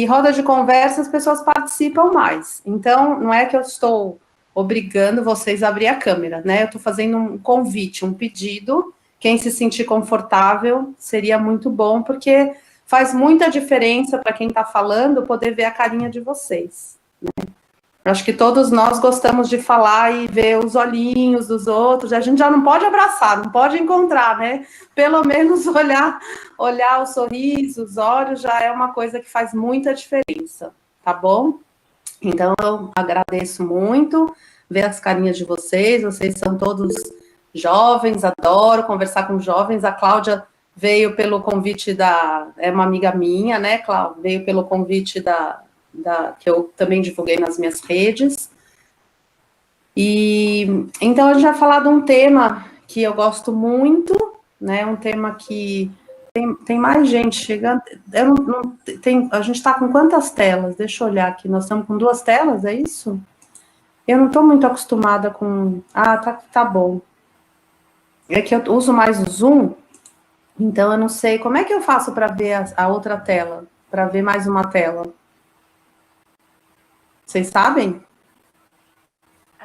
E roda de conversa, as pessoas participam mais. Então, não é que eu estou obrigando vocês a abrir a câmera, né? Eu estou fazendo um convite, um pedido. Quem se sentir confortável seria muito bom, porque faz muita diferença para quem está falando poder ver a carinha de vocês. Eu acho que todos nós gostamos de falar e ver os olhinhos dos outros. A gente já não pode abraçar, não pode encontrar, né? Pelo menos olhar o sorriso, os olhos, já é uma coisa que faz muita diferença, tá bom? Então, eu agradeço muito ver as carinhas de vocês. Vocês são todos jovens, adoro conversar com jovens. A Cláudia veio pelo convite é uma amiga minha, né, Cláudia? Veio pelo convite que eu também divulguei nas minhas redes. E então a gente vai falar de um tema que eu gosto muito, né? Um tema que tem mais gente chegando. A gente está com quantas telas? Deixa eu olhar aqui. Nós estamos com 2 telas, é isso? Eu não estou muito acostumada com. Ah, tá bom. É que eu uso mais o Zoom, então eu não sei como é que eu faço para ver a outra tela, para ver mais uma tela. Vocês sabem?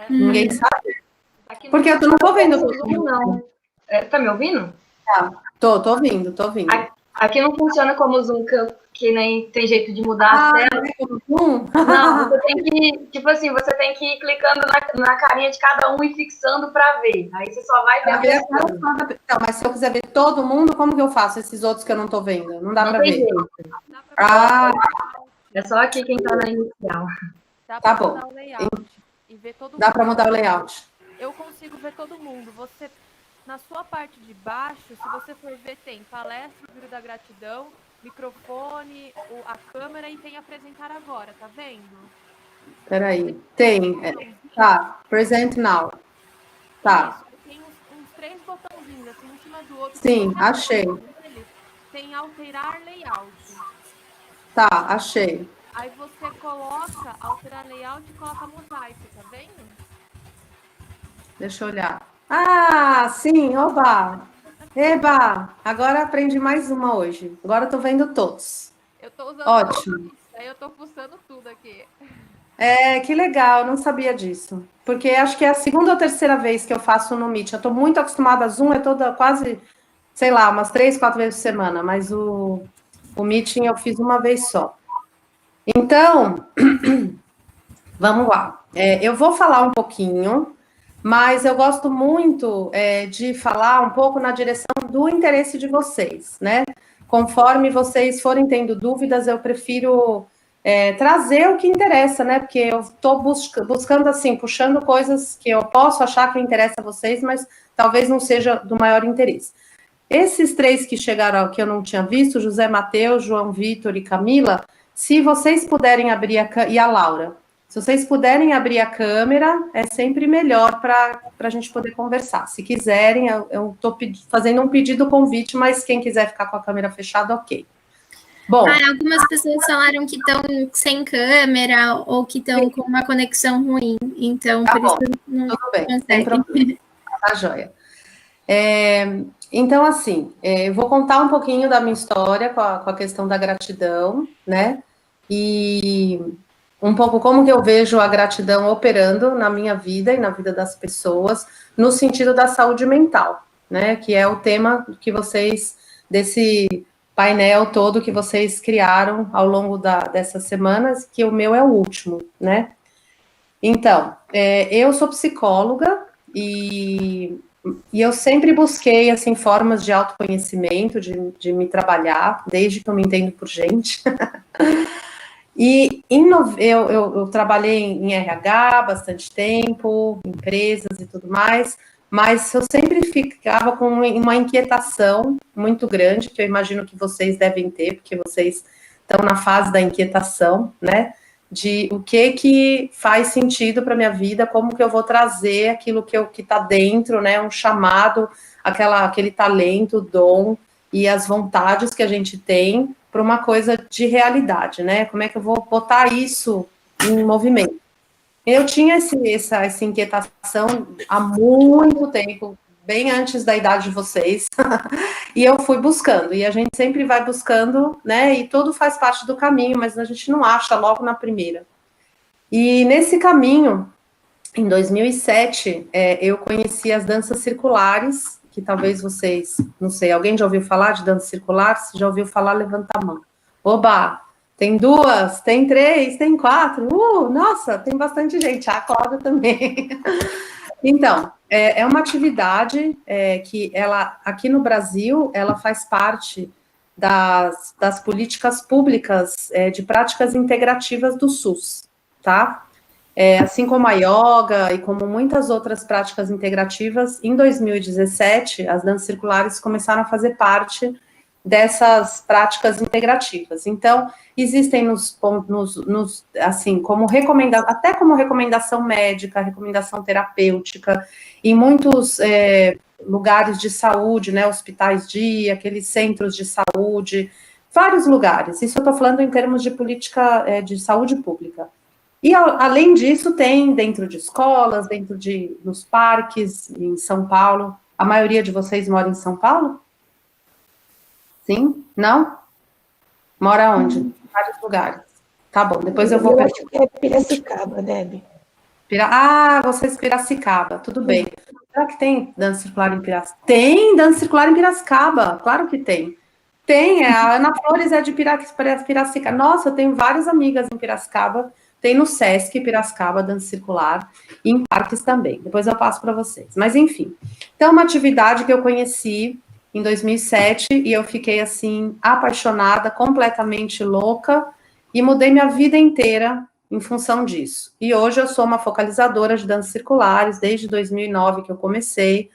Ninguém sabe? Porque eu não estou vendo. Não. Tá me ouvindo? Tá. Tô ouvindo. Aqui não funciona como o Zoom, que nem tem jeito de mudar a tela. Não, você tem que, tipo assim, você tem que ir clicando na carinha de cada um e fixando para ver. Aí você só vai ver. Não, mas se eu quiser ver todo mundo, como que eu faço esses outros que eu não tô vendo? Não dá para ver. É só aqui quem tá na inicial. Tá bom. Dá para mudar o layout. Eu consigo ver todo mundo. Você, na sua parte de baixo, se você for ver, tem palestra, o Giro da Gratidão, microfone, a câmera e tem apresentar agora, tá vendo? Peraí, tem. Tá, present now. Tá. Isso, tem uns 3 botãozinhos, assim, um em cima do outro. Sim, achei. Tem alterar layout. Tá, achei. Aí você coloca, alterar layout e coloca mosaico, tá vendo? Deixa eu olhar. Ah, sim, oba! Eba! Agora aprendi mais uma hoje. Agora eu tô vendo todos. Eu tô usando. Ótimo. Aí eu tô fuçando tudo aqui. Que legal, eu não sabia disso. Porque acho que é a 2ª ou 3ª vez que eu faço no Meet. Eu tô muito acostumada a Zoom, é toda quase, sei lá, umas 3, 4 vezes por semana, mas o Meeting eu fiz uma vez só. Então, vamos lá. Eu vou falar um pouquinho, mas eu gosto muito de falar um pouco na direção do interesse de vocês, né? Conforme vocês forem tendo dúvidas, eu prefiro trazer o que interessa, né? Porque eu estou buscando, assim, puxando coisas que eu posso achar que interessa a vocês, mas talvez não seja do maior interesse. Esses 3 que chegaram, que eu não tinha visto, José Mateus, João Vitor e Camila, se vocês puderem abrir e a Laura, se vocês puderem abrir a câmera, é sempre melhor para a gente poder conversar. Se quiserem, eu estou fazendo um pedido convite, mas quem quiser ficar com a câmera fechada, ok. Bom. Algumas pessoas falaram que estão sem câmera ou que estão com uma conexão ruim. Então, tá por bom, isso não tudo bem, consegue. sem problema. Tá joia. Então, assim, eu vou contar um pouquinho da minha história com a questão da gratidão, né? E um pouco como que eu vejo a gratidão operando na minha vida e na vida das pessoas, no sentido da saúde mental, né? Que é o tema que vocês, desse painel todo que vocês criaram ao longo dessas semanas, que o meu é o último, né? Então, eu sou psicóloga e eu sempre busquei, assim, formas de autoconhecimento, de me trabalhar, desde que eu me entendo por gente. E eu trabalhei em RH bastante tempo, empresas e tudo mais, mas eu sempre ficava com uma inquietação muito grande, que eu imagino que vocês devem ter, porque vocês estão na fase da inquietação, né? De o que faz sentido para minha vida, como que eu vou trazer aquilo que está dentro, né? Um chamado, aquele talento, dom e as vontades que a gente tem para uma coisa de realidade, né? Como é que eu vou botar isso em movimento? Eu tinha essa inquietação há muito tempo, bem antes da idade de vocês, e eu fui buscando, e a gente sempre vai buscando, né, e tudo faz parte do caminho, mas a gente não acha logo na primeira. E nesse caminho, em 2007, eu conheci as danças circulares, que talvez vocês, não sei, alguém já ouviu falar de dança circular? Se já ouviu falar, levanta a mão. Oba! Tem 2, tem 3, tem 4. Nossa, tem bastante gente. A Cláudia também. Então, é uma atividade que ela, aqui no Brasil, ela faz parte das políticas públicas de práticas integrativas do SUS, tá? Assim como a yoga e como muitas outras práticas integrativas, em 2017, as danças circulares começaram a fazer parte dessas práticas integrativas. Então, existem assim, como até como recomendação médica, recomendação terapêutica, em muitos lugares de saúde, né, hospitais dia, aqueles centros de saúde, vários lugares. Isso eu estou falando em termos de política de saúde pública. E, além disso, tem dentro de escolas, nos parques, em São Paulo. A maioria de vocês mora em São Paulo? Sim? Não? Mora onde? Em vários lugares. Tá bom, depois eu vou... Eu acho que é Piracicaba, Deb. Vocês Piracicaba, tudo bem. Será que tem dança circular em Piracicaba? Tem dança circular em Piracicaba, claro que tem. Tem, a Ana Flores é de Piracicaba. Nossa, eu tenho várias amigas em Piracicaba. Tem no Sesc Piracicaba, dança circular, e em parques também. Depois eu passo para vocês. Mas, enfim. Então, uma atividade que eu conheci em 2007, e eu fiquei, assim, apaixonada, completamente louca, e mudei minha vida inteira em função disso. E hoje eu sou uma focalizadora de danças circulares, desde 2009 que eu comecei,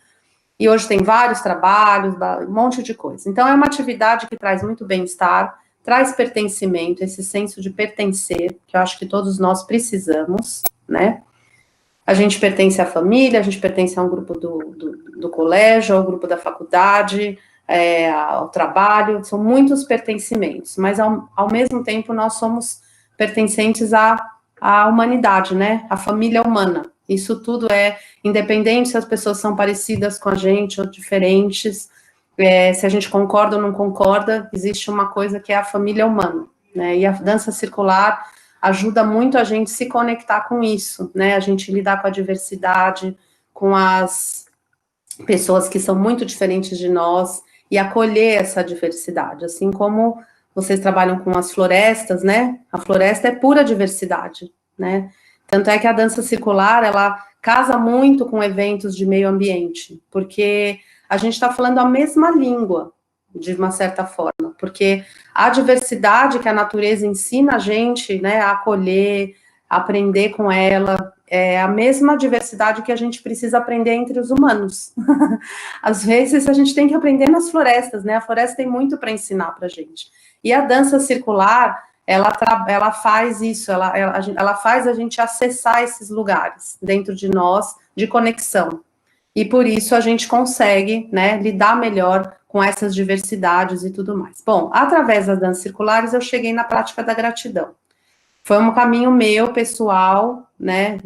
e hoje tem vários trabalhos, um monte de coisa. Então, é uma atividade que traz muito bem-estar, traz pertencimento, esse senso de pertencer, que eu acho que todos nós precisamos, né? A gente pertence à família, a gente pertence a um grupo do colégio, ao grupo da faculdade, ao trabalho, são muitos pertencimentos, mas ao mesmo tempo nós somos pertencentes à humanidade, né? À família humana. Isso tudo independente se as pessoas são parecidas com a gente ou diferentes, se a gente concorda ou não concorda, existe uma coisa que é a família humana, né? E a dança circular ajuda muito a gente se conectar com isso, né? A gente lidar com a diversidade, com as pessoas que são muito diferentes de nós e acolher essa diversidade, assim como vocês trabalham com as florestas, né? A floresta é pura diversidade, né? Tanto é que a dança circular, ela casa muito com eventos de meio ambiente, porque a gente está falando a mesma língua, de uma certa forma, porque a diversidade que a natureza ensina a gente, né, a acolher, a aprender com ela, é a mesma diversidade que a gente precisa aprender entre os humanos. Às vezes a gente tem que aprender nas florestas, né, a floresta tem muito para ensinar para a gente. E a dança circular, ela faz isso, ela faz a gente acessar esses lugares dentro de nós, de conexão. E por isso a gente consegue, né, lidar melhor com essas diversidades e tudo mais. Bom, através das danças circulares eu cheguei na prática da gratidão. Foi um caminho meu, pessoal, né,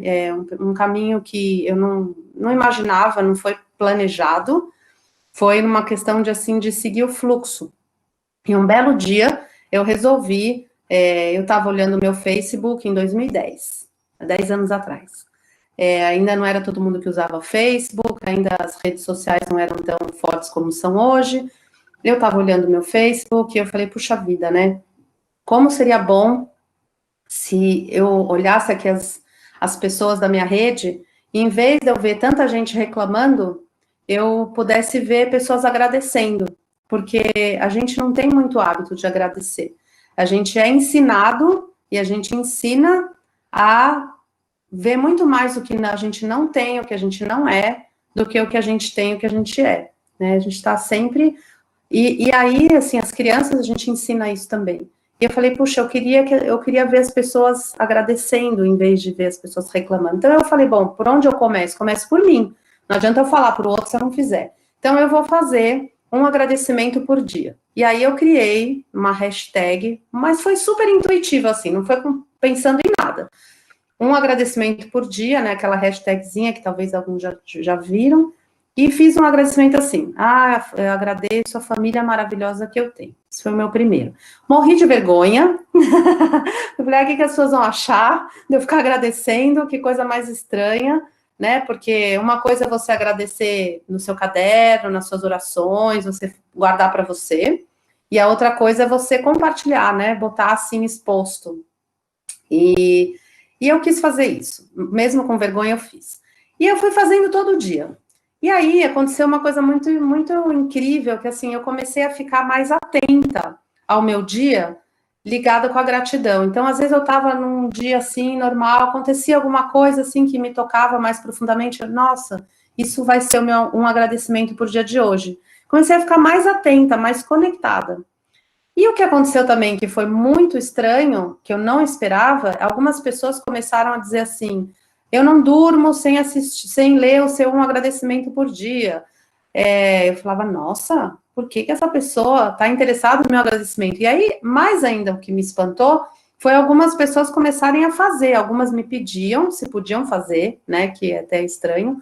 um caminho que eu não imaginava, não foi planejado, foi uma questão de seguir o fluxo. E um belo dia eu resolvi, eu estava olhando o meu Facebook em 2010, há 10 anos atrás. Ainda não era todo mundo que usava Facebook, ainda as redes sociais não eram tão fortes como são hoje. Eu estava olhando o meu Facebook e eu falei, puxa vida, né? Como seria bom se eu olhasse aqui as pessoas da minha rede, e em vez de eu ver tanta gente reclamando, eu pudesse ver pessoas agradecendo, porque a gente não tem muito hábito de agradecer. A gente é ensinado e a gente ensina a ver muito mais o que a gente não tem, o que a gente não é, do que o que a gente tem, o que a gente é, né? A gente está sempre... E aí, assim, as crianças, a gente ensina isso também. E eu falei, puxa, eu queria ver as pessoas agradecendo, em vez de ver as pessoas reclamando. Então, eu falei, bom, por onde eu começo? Começo por mim. Não adianta eu falar para o outro se eu não fizer. Então, eu vou fazer um agradecimento por dia. E aí, eu criei uma hashtag, mas foi super intuitivo, assim, não foi pensando em nada. Um agradecimento por dia, né, aquela hashtagzinha que talvez alguns já viram, E fiz um agradecimento assim, eu agradeço a família maravilhosa que eu tenho. Esse foi o meu primeiro. Morri de vergonha. Eu falei, o que as pessoas vão achar de eu ficar agradecendo? Que coisa mais estranha, né? Porque uma coisa é você agradecer no seu caderno, nas suas orações, você guardar para você. E a outra coisa é você compartilhar, né? Botar assim exposto. E eu quis fazer isso. Mesmo com vergonha, eu fiz. E eu fui fazendo todo dia. E aí aconteceu uma coisa muito, muito incrível, que assim, eu comecei a ficar mais atenta ao meu dia, ligada com a gratidão. Então, às vezes eu estava num dia assim, normal, acontecia alguma coisa assim que me tocava mais profundamente, nossa, isso vai ser um agradecimento por dia de hoje. Comecei a ficar mais atenta, mais conectada. E o que aconteceu também, que foi muito estranho, que eu não esperava, algumas pessoas começaram a dizer assim, eu não durmo sem assistir, sem ler o seu um agradecimento por dia. Eu falava, nossa, por que essa pessoa está interessada no meu agradecimento? E aí, mais ainda, o que me espantou foi algumas pessoas começarem a fazer, algumas me pediam se podiam fazer, né, que é até estranho,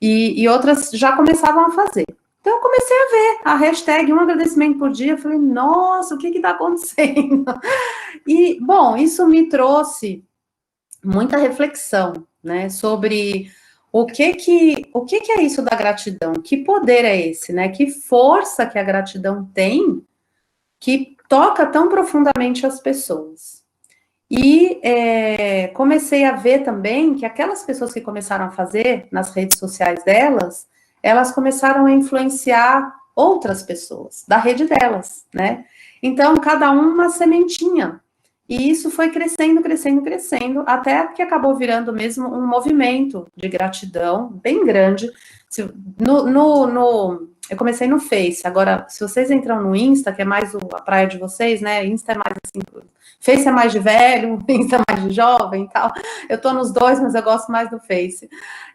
e outras já começavam a fazer. Então, eu comecei a ver a hashtag um agradecimento por dia, eu falei, nossa, o que está acontecendo? E, bom, isso me trouxe muita reflexão, né, sobre o que é isso da gratidão, que poder é esse, né, que força que a gratidão tem, que toca tão profundamente as pessoas. E comecei a ver também que aquelas pessoas que começaram a fazer nas redes sociais delas, elas começaram a influenciar outras pessoas da rede delas, né? Então, cada uma sementinha. E isso foi crescendo, crescendo, crescendo, até que acabou virando mesmo um movimento de gratidão bem grande. Eu comecei no Face, agora, se vocês entram no Insta, que é mais a praia de vocês, né? Insta é mais assim, Face é mais de velho, Insta é mais de jovem e tal. Eu tô nos dois, mas eu gosto mais do Face.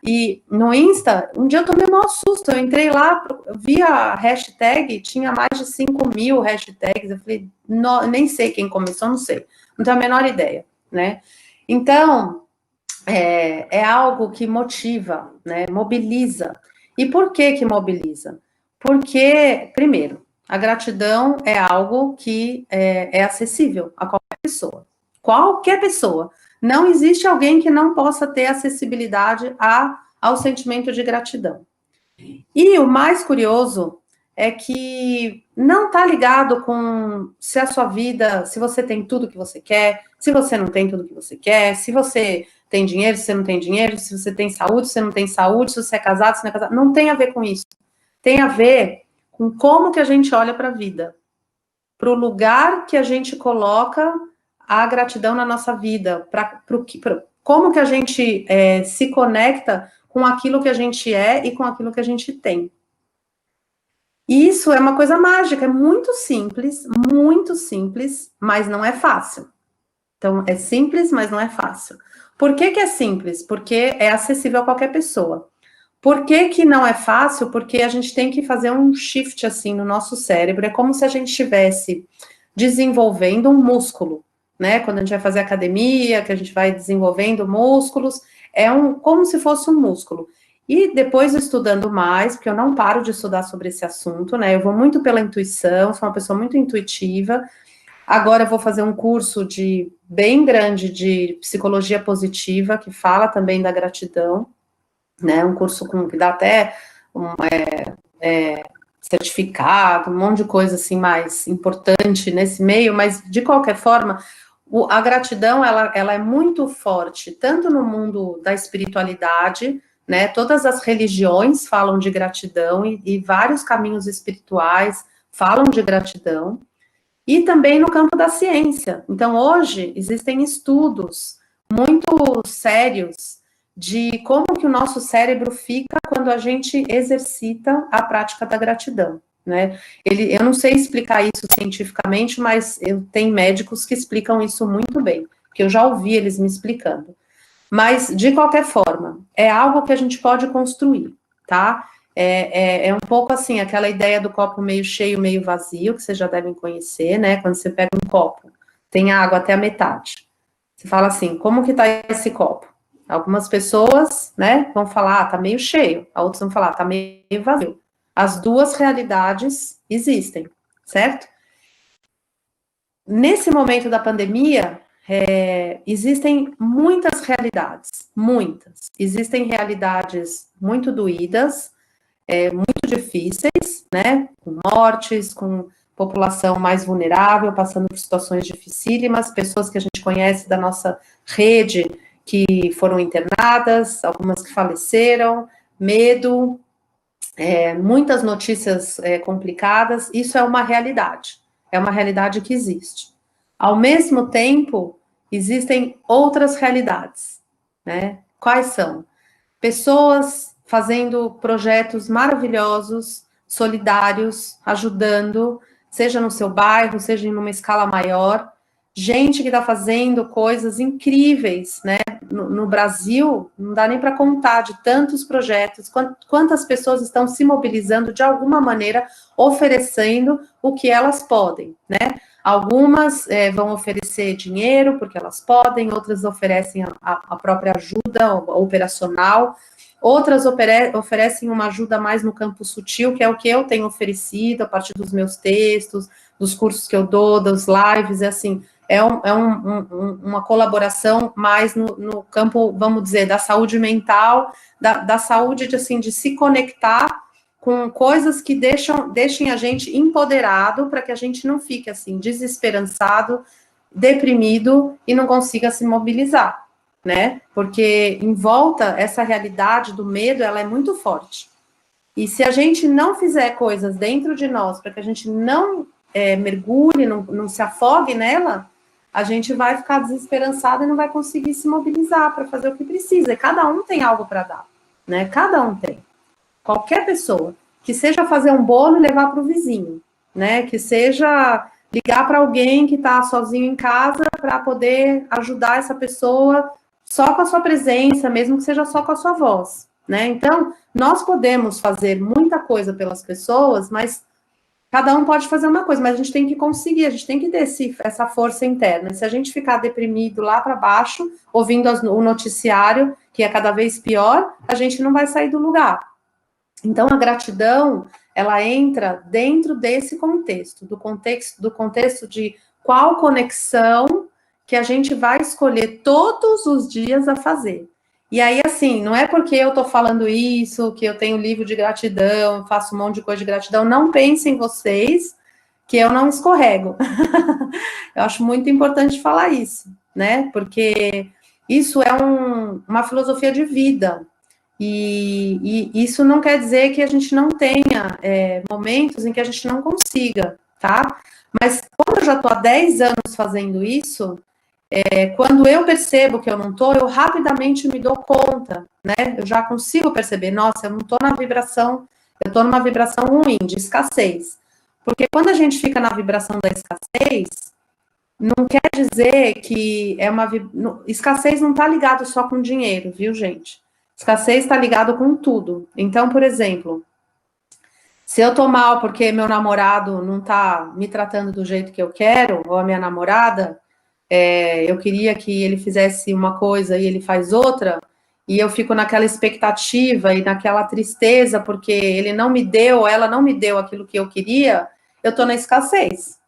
E no Insta, um dia eu tomei um maior susto, eu entrei lá, vi a hashtag, tinha mais de 5.000 hashtags, eu falei, nem sei quem começou, não sei, não tenho a menor ideia, né? Então, é algo que motiva, né? Mobiliza. E por que mobiliza? Porque, primeiro, a gratidão é algo que é acessível a qualquer pessoa. Qualquer pessoa. Não existe alguém que não possa ter acessibilidade ao sentimento de gratidão. E o mais curioso é que não está ligado com se a sua vida, se você tem tudo que você quer, se você não tem tudo que você quer, se você tem dinheiro, se você não tem dinheiro, se você tem saúde, se você não tem saúde, se você é casado, se não é casado. Não tem a ver com isso. Tem a ver com como que a gente olha para a vida, para o lugar que a gente coloca a gratidão na nossa vida, como que a gente se conecta com aquilo que a gente é e com aquilo que a gente tem. Isso é uma coisa mágica, é muito simples, mas não é fácil. Então, é simples, mas não é fácil. Por que é simples? Porque é acessível a qualquer pessoa. Por que não é fácil? Porque a gente tem que fazer um shift, assim, no nosso cérebro. É como se a gente estivesse desenvolvendo um músculo, né? Quando a gente vai fazer academia, que a gente vai desenvolvendo músculos, como se fosse um músculo. E depois, estudando mais, porque eu não paro de estudar sobre esse assunto, né? Eu vou muito pela intuição, sou uma pessoa muito intuitiva. Agora eu vou fazer um curso bem grande de psicologia positiva, que fala também da gratidão, né? Um curso que dá até certificado, um monte de coisa assim mais importante nesse meio, mas de qualquer forma, a gratidão ela é muito forte, tanto no mundo da espiritualidade, né? Todas as religiões falam de gratidão e vários caminhos espirituais falam de gratidão, e também no campo da ciência. Então, hoje, existem estudos muito sérios de como que o nosso cérebro fica quando a gente exercita a prática da gratidão, né? Eu não sei explicar isso cientificamente, mas tem médicos que explicam isso muito bem, que eu já ouvi eles me explicando. Mas, de qualquer forma, é algo que a gente pode construir, tá? É um pouco assim, aquela ideia do copo meio cheio, meio vazio, que vocês já devem conhecer, né? Quando você pega um copo, tem água até a metade. Você fala assim, como que tá esse copo? Algumas pessoas, né, vão falar, tá meio cheio, a outras vão falar, tá meio vazio. As duas realidades existem, certo? Nesse momento da pandemia, existem muitas realidades, muitas. Existem realidades muito doídas, muito difíceis, né, com mortes, com população mais vulnerável, passando por situações dificílimas, pessoas que a gente conhece da nossa rede que foram internadas, algumas que faleceram, medo, muitas notícias complicadas, isso é uma realidade que existe. Ao mesmo tempo, existem outras realidades, né? Quais são? Pessoas fazendo projetos maravilhosos, solidários, ajudando, seja no seu bairro, seja em uma escala maior, gente que está fazendo coisas incríveis, né? No Brasil, não dá nem para contar de tantos projetos, quantas pessoas estão se mobilizando de alguma maneira, oferecendo o que elas podem, né? Algumas vão oferecer dinheiro, porque elas podem, outras oferecem a própria ajuda operacional, outras oferecem uma ajuda mais no campo sutil, que é o que eu tenho oferecido a partir dos meus textos, dos cursos que eu dou, das lives, assim, uma colaboração mais no campo, vamos dizer, da saúde mental, da saúde de se conectar com coisas que deixem a gente empoderado, para que a gente não fique, assim, desesperançado, deprimido e não consiga se mobilizar, né? Porque em volta, essa realidade do medo, ela é muito forte. E se a gente não fizer coisas dentro de nós, para que a gente não mergulhe, não se afogue nela, a gente vai ficar desesperançado e não vai conseguir se mobilizar para fazer o que precisa. E cada um tem algo para dar, né? Cada um tem. Qualquer pessoa, que seja fazer um bolo e levar para o vizinho, né? Que seja ligar para alguém que está sozinho em casa para poder ajudar essa pessoa só com a sua presença, mesmo que seja só com a sua voz, né? Então, nós podemos fazer muita coisa pelas pessoas, mas cada um pode fazer uma coisa, mas a gente tem que conseguir, a gente tem que ter essa força interna. Se a gente ficar deprimido lá para baixo, ouvindo o noticiário, que é cada vez pior, a gente não vai sair do lugar. Então, a gratidão, ela entra dentro desse contexto, do contexto de qual conexão que a gente vai escolher todos os dias a fazer. E aí, assim, não é porque eu estou falando isso, que eu tenho livro de gratidão, faço um monte de coisa de gratidão, não pensem vocês que eu não escorrego. Eu acho muito importante falar isso, né? Porque isso é uma filosofia de vida. E isso não quer dizer que a gente não tenha momentos em que a gente não consiga, tá? Mas como eu já estou há 10 anos fazendo isso, quando eu percebo que eu não estou, eu rapidamente me dou conta, né? Eu já consigo perceber, nossa, eu não estou na vibração, eu estou numa vibração ruim, de escassez. Porque quando a gente fica na vibração da escassez, não quer dizer que escassez não está ligado só com dinheiro, viu, gente? Escassez está ligado com tudo. Então, por exemplo, se eu tô mal porque meu namorado não tá me tratando do jeito que eu quero, ou a minha namorada, eu queria que ele fizesse uma coisa e ele faz outra, e eu fico naquela expectativa e naquela tristeza porque ele não me deu, ela não me deu aquilo que eu queria, eu tô na escassez.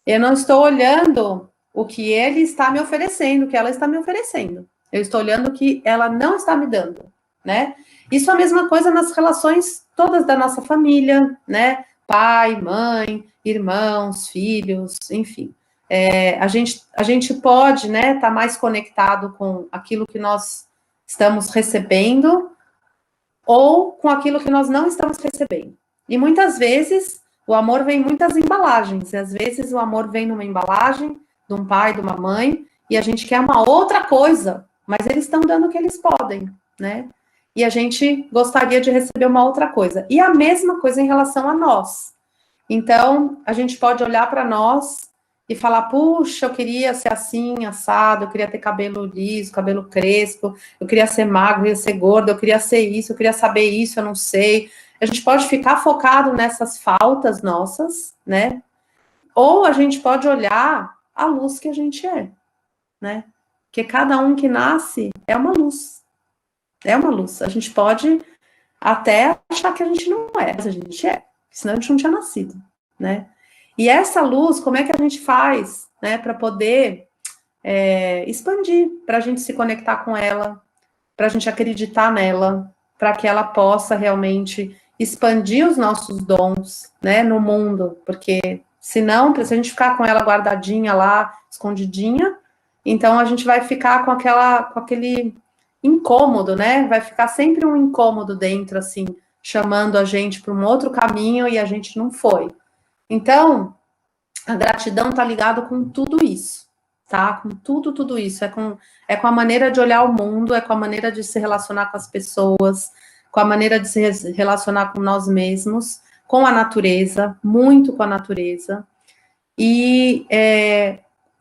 Eu não estou olhando o que ele está me oferecendo, o que ela está me oferecendo. Eu estou olhando o que ela não está me dando, né? Isso é a mesma coisa nas relações todas da nossa família, né? Pai, mãe, irmãos, filhos, enfim. A gente pode, né, estar mais conectado com aquilo que nós estamos recebendo ou com aquilo que nós não estamos recebendo. E muitas vezes o amor vem em muitas embalagens, e às vezes o amor vem numa embalagem de um pai, de uma mãe, e a gente quer uma outra coisa, mas eles estão dando o que eles podem, né? E a gente gostaria de receber uma outra coisa. E a mesma coisa em relação a nós. Então, a gente pode olhar para nós e falar, puxa, eu queria ser assim, assado, eu queria ter cabelo liso, cabelo crespo, eu queria ser magro, eu queria ser gordo, eu queria ser isso, eu queria saber isso, eu não sei. A gente pode ficar focado nessas faltas nossas, né? Ou a gente pode olhar a luz que a gente é, né? Porque cada um que nasce é uma luz. É uma luz. A gente pode até achar que a gente não é, mas a gente é, senão a gente não tinha nascido, né? E essa luz, como é que a gente faz, né, para poder expandir, para a gente se conectar com ela, para a gente acreditar nela, para que ela possa realmente expandir os nossos dons, né, no mundo, porque senão, se a gente ficar com ela guardadinha lá, escondidinha, então a gente vai ficar com aquele incômodo, né, vai ficar sempre um incômodo dentro, assim, chamando a gente para um outro caminho e a gente não foi. Então, a gratidão está ligado com tudo isso, tá? Com tudo isso. É com a maneira de olhar o mundo, é com a maneira de se relacionar com as pessoas, com a maneira de se relacionar com nós mesmos, com a natureza, muito com a natureza. E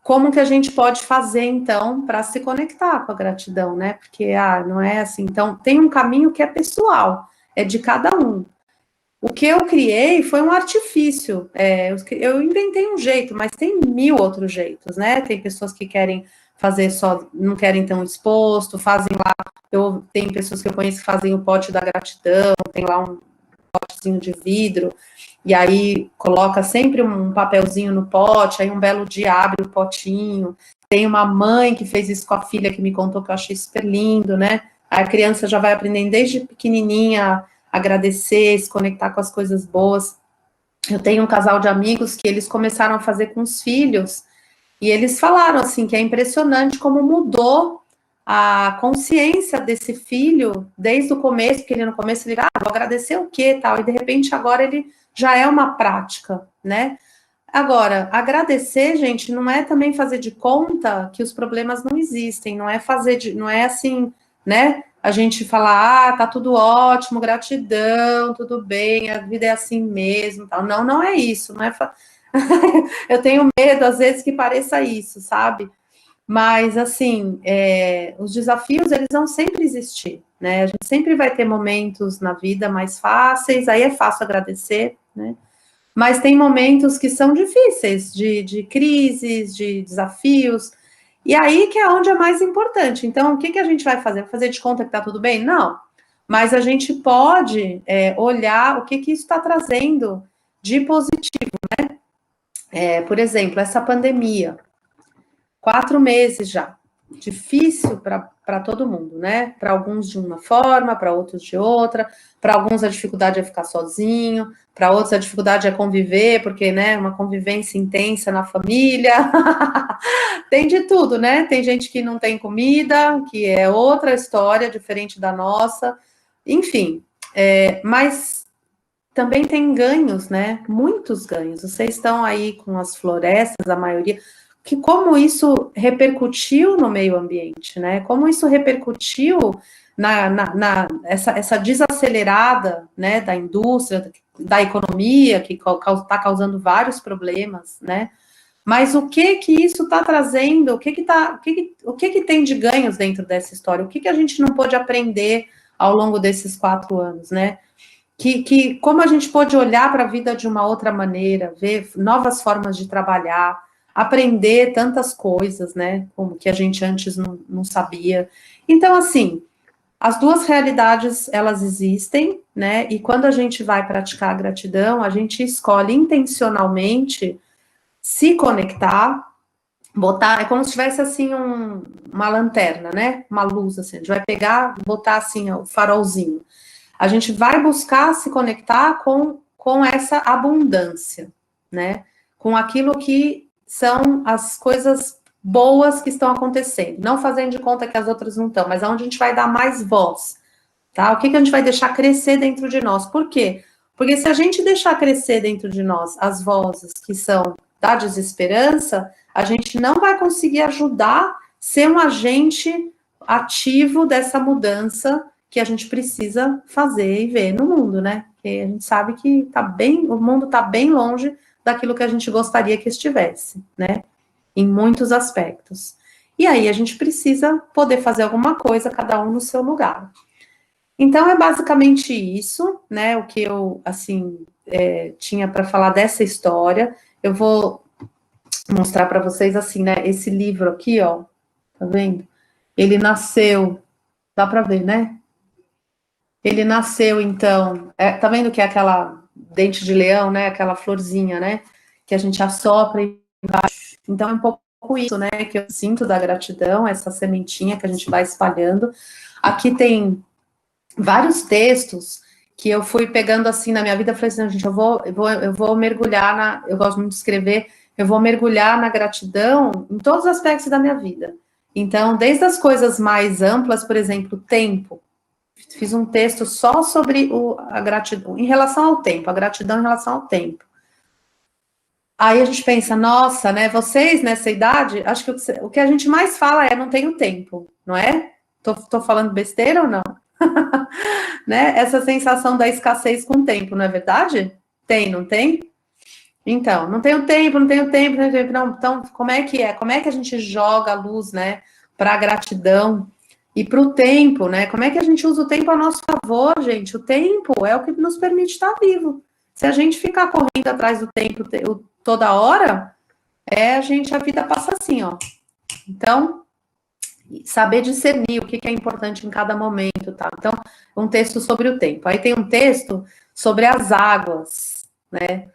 como que a gente pode fazer, então, para se conectar com a gratidão, né? Porque, não é assim. Então, tem um caminho que é pessoal, é de cada um. O que eu criei foi um artifício. Eu inventei um jeito, mas tem 1000 outros jeitos, né? Tem pessoas que querem fazer só, não querem tão exposto, fazem lá. Tem pessoas que eu conheço que fazem o pote da gratidão, tem lá um potezinho de vidro, e aí coloca sempre um papelzinho no pote, aí um belo dia abre o potinho. Tem uma mãe que fez isso com a filha, que me contou, que eu achei super lindo, né? A criança já vai aprendendo desde pequenininha agradecer, se conectar com as coisas boas. Eu tenho um casal de amigos que eles começaram a fazer com os filhos, e eles falaram assim, que é impressionante como mudou a consciência desse filho desde o começo, porque ele no começo ele, vou agradecer o quê, tal, e de repente agora ele já é uma prática, né? Agora, agradecer, gente, não é também fazer de conta que os problemas não existem, não é assim, né? A gente falar, tá tudo ótimo, gratidão, tudo bem, a vida é assim mesmo, tal. Não, não é isso, não é. Eu tenho medo, às vezes, que pareça isso, sabe? Mas, assim, os desafios, eles vão sempre existir, né? A gente sempre vai ter momentos na vida mais fáceis, aí é fácil agradecer, né? Mas tem momentos que são difíceis, de crises, de desafios, e aí que é onde é mais importante. Então, o que a gente vai fazer? Fazer de conta que tá tudo bem? Não. Mas a gente pode olhar o que isso está trazendo de positivo, né? Por exemplo, essa pandemia. 4 meses já. Difícil para todo mundo, né? Para alguns de uma forma, para outros de outra. Para alguns a dificuldade é ficar sozinho, para outros a dificuldade é conviver, porque, né, uma convivência intensa na família. Tem de tudo, né? Tem gente que não tem comida, que é outra história, diferente da nossa. Enfim, mas também tem ganhos, né? Muitos ganhos. Vocês estão aí com as florestas, a maioria, que como isso repercutiu no meio ambiente, né? Como isso repercutiu essa desacelerada, né, da indústria, da economia, que está causando vários problemas, né? Mas o que isso está trazendo? O que tem de ganhos dentro dessa história? O que a gente não pôde aprender ao longo desses 4 anos, né? Como a gente pôde olhar para a vida de uma outra maneira, ver novas formas de trabalhar, aprender tantas coisas, né? Como que a gente antes não sabia. Então, assim, as duas realidades, elas existem, né? E quando a gente vai praticar a gratidão, a gente escolhe intencionalmente se conectar, botar, é como se tivesse, assim, uma lanterna, né? Uma luz, assim, a gente vai pegar, botar, assim, o farolzinho. A gente vai buscar se conectar com essa abundância, né? Com aquilo que são as coisas boas que estão acontecendo. Não fazendo de conta que as outras não estão, mas aonde a gente vai dar mais voz, tá? O que a gente vai deixar crescer dentro de nós. Por quê? Porque se a gente deixar crescer dentro de nós as vozes que são da desesperança, a gente não vai conseguir ajudar, ser um agente ativo dessa mudança que a gente precisa fazer e ver no mundo, né? Porque a gente sabe que o mundo está bem longe daquilo que a gente gostaria que estivesse, né? Em muitos aspectos. E aí a gente precisa poder fazer alguma coisa, cada um no seu lugar. Então é basicamente isso, né? O que eu, assim, tinha para falar dessa história. Eu vou mostrar para vocês, assim, né? Esse livro aqui, ó, tá vendo? Ele nasceu, dá para ver, né? ele nasceu, então, tá vendo que é aquela dente de leão, né? Aquela florzinha, né? Que a gente assopra embaixo. Então, é um pouco isso, né? Que eu sinto da gratidão, essa sementinha que a gente vai espalhando. Aqui tem vários textos que eu fui pegando assim na minha vida. Eu falei assim, gente, eu vou mergulhar eu gosto muito de escrever, eu vou mergulhar na gratidão em todos os aspectos da minha vida. Então, desde as coisas mais amplas, por exemplo, o tempo. Fiz um texto só sobre a gratidão, em relação ao tempo, a gratidão em relação ao tempo. Aí a gente pensa, nossa, né, vocês nessa idade, acho que o que a gente mais fala é não tenho tempo, não é? Tô falando besteira ou não? Né? Essa sensação da escassez com o tempo, não é verdade? Tem, não tem? Então, não tenho tempo, não tenho tempo, não tenho tempo. Não, então, como é que é? Como é que a gente joga a luz, né, para a gratidão e para o tempo, né? Como é que a gente usa o tempo a nosso favor, gente? O tempo é o que nos permite estar vivo. Se a gente ficar correndo atrás do tempo toda hora, a vida passa assim, ó. Então, saber discernir o que é importante em cada momento, tá? Então, um texto sobre o tempo. Aí tem um texto sobre as águas, né?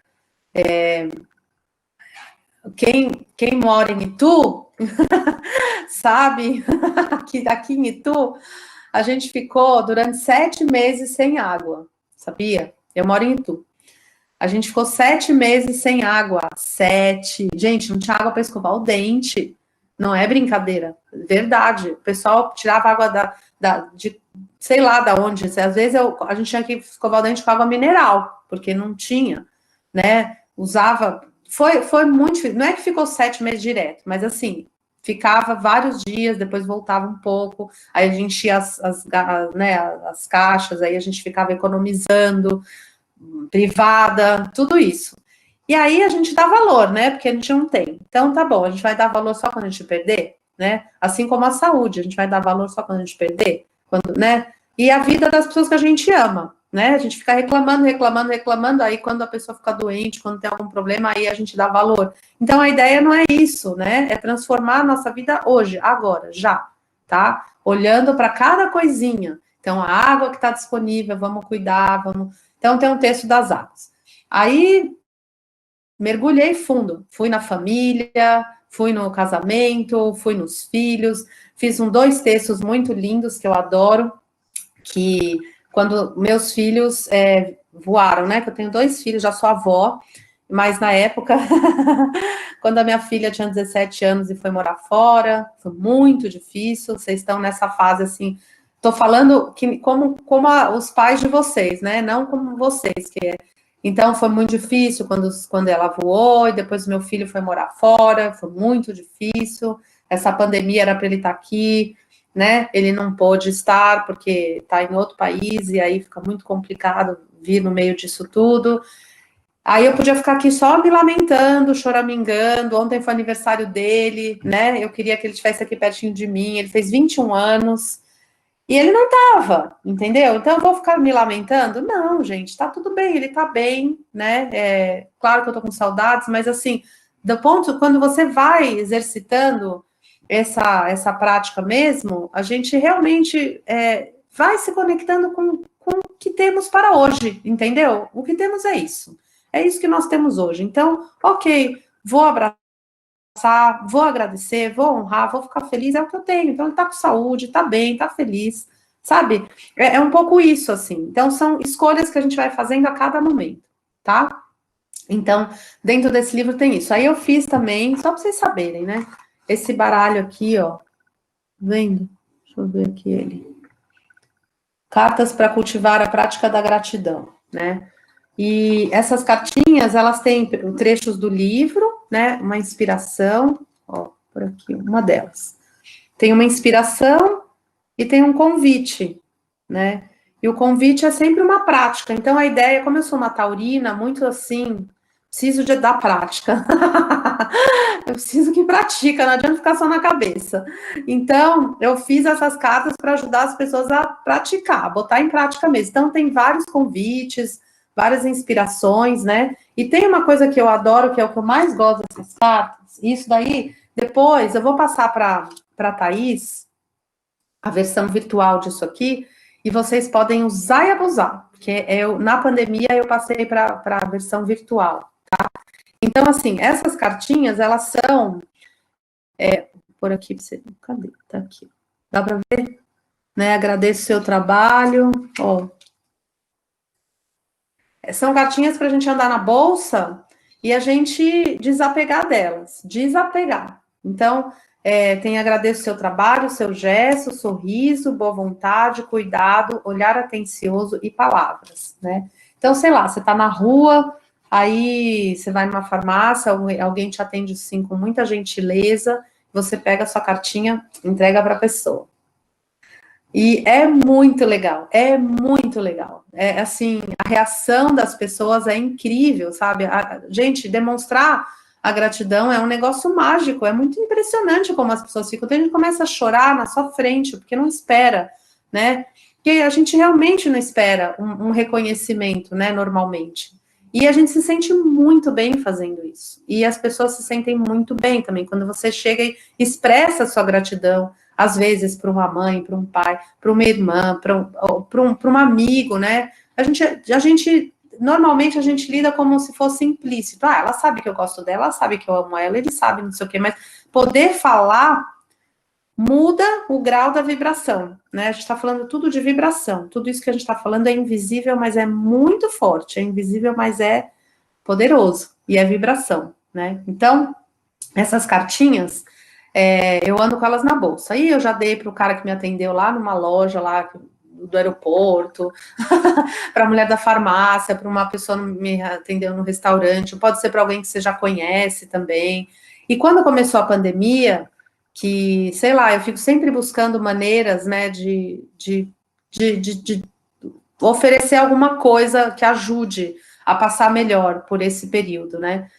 Quem mora em Itu sabe que aqui em Itu a gente ficou durante 7 meses sem água, sabia? Eu moro em Itu. A gente ficou 7 meses sem água. 7. Gente, não tinha água para escovar o dente. Não é brincadeira. Verdade. O pessoal tirava água de sei lá da onde. Às vezes a gente tinha que escovar o dente com água mineral, porque não tinha, né? Usava. Foi muito difícil. Não é que ficou 7 meses direto, mas assim, ficava vários dias, depois voltava um pouco, aí a gente enchia as caixas, aí a gente ficava economizando, privada, tudo isso. E aí a gente dá valor, né? Porque a gente não tem. Então tá bom, a gente vai dar valor só quando a gente perder, né? Assim como a saúde, a gente vai dar valor só quando a gente perder, né? E a vida das pessoas que a gente ama, né? A gente fica reclamando, aí quando a pessoa fica doente, quando tem algum problema, aí a gente dá valor. Então a ideia não é isso, né? É transformar a nossa vida hoje, agora, já, tá? Olhando para cada coisinha. Então a água que está disponível, vamos cuidar, vamos. Então tem um texto das águas. Aí mergulhei fundo, fui na família, fui no casamento, fui nos filhos, fiz 2 textos muito lindos que eu adoro, que quando meus filhos voaram, né, que eu tenho 2 filhos, já sou avó, mas na época, quando a minha filha tinha 17 anos e foi morar fora, foi muito difícil, vocês estão nessa fase assim, tô falando que, como os pais de vocês, né, não como vocês, então, foi muito difícil quando ela voou, e depois meu filho foi morar fora, foi muito difícil. Essa pandemia era para ele estar aqui, né? Ele não pôde estar, porque está em outro país, e aí fica muito complicado vir no meio disso tudo. Aí eu podia ficar aqui só me lamentando, choramingando. Ontem foi aniversário dele, né? Eu queria que ele estivesse aqui pertinho de mim. Ele fez 21 anos. E ele não estava, entendeu? Então eu vou ficar me lamentando? Não, gente, tá tudo bem, ele tá bem, né? Claro que eu tô com saudades, mas assim, do ponto, quando você vai exercitando essa prática mesmo, a gente realmente vai se conectando com o que temos para hoje, entendeu? O que temos é isso. É isso que nós temos hoje. Então, ok, vou abraçar, vou agradecer, vou honrar, vou ficar feliz, é o que eu tenho. Então, ele tá com saúde, tá bem, tá feliz, sabe? É um pouco isso, assim. Então, são escolhas que a gente vai fazendo a cada momento, tá? Então, dentro desse livro tem isso. Aí eu fiz também, só para vocês saberem, né? Esse baralho aqui, ó. Vendo? Deixa eu ver aqui ele. Cartas para cultivar a prática da gratidão, né? E essas cartinhas, elas têm trechos do livro, né? Uma inspiração, ó, por aqui, uma delas. Tem uma inspiração e tem um convite, né? E o convite é sempre uma prática. Então, a ideia, como eu sou uma taurina, muito assim, preciso da prática. Eu preciso que pratica, não adianta ficar só na cabeça. Então, eu fiz essas cartas para ajudar as pessoas a praticar, a botar em prática mesmo. Então, tem vários convites, várias inspirações, né? E tem uma coisa que eu adoro, que é o que eu mais gosto dessas cartas. Isso daí, depois, eu vou passar para a Thaís a versão virtual disso aqui, e vocês podem usar e abusar, porque na pandemia eu passei para a versão virtual, tá? Então, assim, essas cartinhas, elas são, por aqui, cadê? Tá aqui. Dá para ver? Né? Agradeço o seu trabalho, ó. São cartinhas para a gente andar na bolsa e a gente desapegar delas, desapegar. Então, tem agradeço o seu trabalho, o seu gesto, sorriso, boa vontade, cuidado, olhar atencioso e palavras, né? Então, sei lá, você está na rua, aí você vai numa farmácia, alguém te atende assim com muita gentileza, você pega a sua cartinha, entrega para a pessoa. E é muito legal, é muito legal. É assim, a reação das pessoas é incrível, sabe? Gente, demonstrar a gratidão é um negócio mágico, é muito impressionante como as pessoas ficam. Então a gente começa a chorar na sua frente, porque não espera, né? Porque a gente realmente não espera um reconhecimento, né, normalmente. E a gente se sente muito bem fazendo isso. E as pessoas se sentem muito bem também, quando você chega e expressa a sua gratidão, às vezes para uma mãe, para um pai, para uma irmã, para um amigo, né? Normalmente a gente lida como se fosse implícito. Ah, ela sabe que eu gosto dela, ela sabe que eu amo ela, ele sabe, não sei o quê, mas poder falar muda o grau da vibração, né? A gente está falando tudo de vibração, tudo isso que a gente está falando é invisível, mas é muito forte, é invisível, mas é poderoso, e é vibração, né? Então, essas cartinhas, eu ando com elas na bolsa. Aí eu já dei para o cara que me atendeu lá numa loja lá do aeroporto, para a mulher da farmácia, para uma pessoa que me atendeu no restaurante, pode ser para alguém que você já conhece também. E quando começou a pandemia, que, sei lá, eu fico sempre buscando maneiras, né, de oferecer alguma coisa que ajude a passar melhor por esse período, né?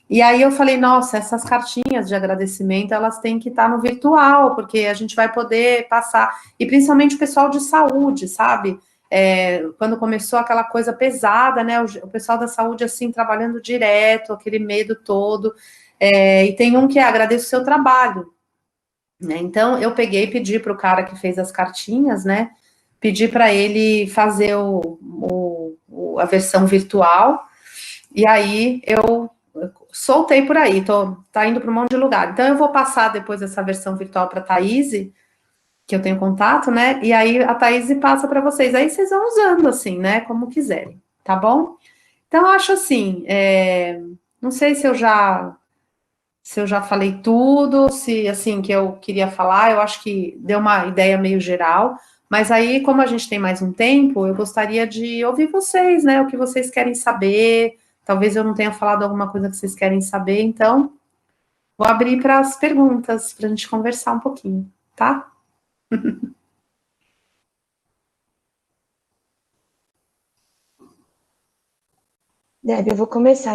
E aí eu falei, nossa, essas cartinhas de agradecimento, elas têm que estar no virtual, porque a gente vai poder passar, e principalmente o pessoal de saúde, sabe? Quando começou aquela coisa pesada, né? O pessoal da saúde, assim, trabalhando direto, aquele medo todo, e tem um que agradeço o seu trabalho, né? Então, eu peguei e pedi para o cara que fez as cartinhas, né? Pedi para ele fazer a versão virtual, e aí eu soltei por aí, tá indo para um monte de lugar. Então, eu vou passar depois essa versão virtual para a Thaís, que eu tenho contato, né? E aí a Thaís passa para vocês. Aí vocês vão usando, assim, né? Como quiserem, tá bom? Então, eu acho assim, não sei se eu já falei tudo, se, assim, que eu queria falar, eu acho que deu uma ideia meio geral, mas aí, como a gente tem mais um tempo, eu gostaria de ouvir vocês, né? O que vocês querem saber. Talvez eu não tenha falado alguma coisa que vocês querem saber, então vou abrir para as perguntas, para a gente conversar um pouquinho, tá? Deb, eu vou começar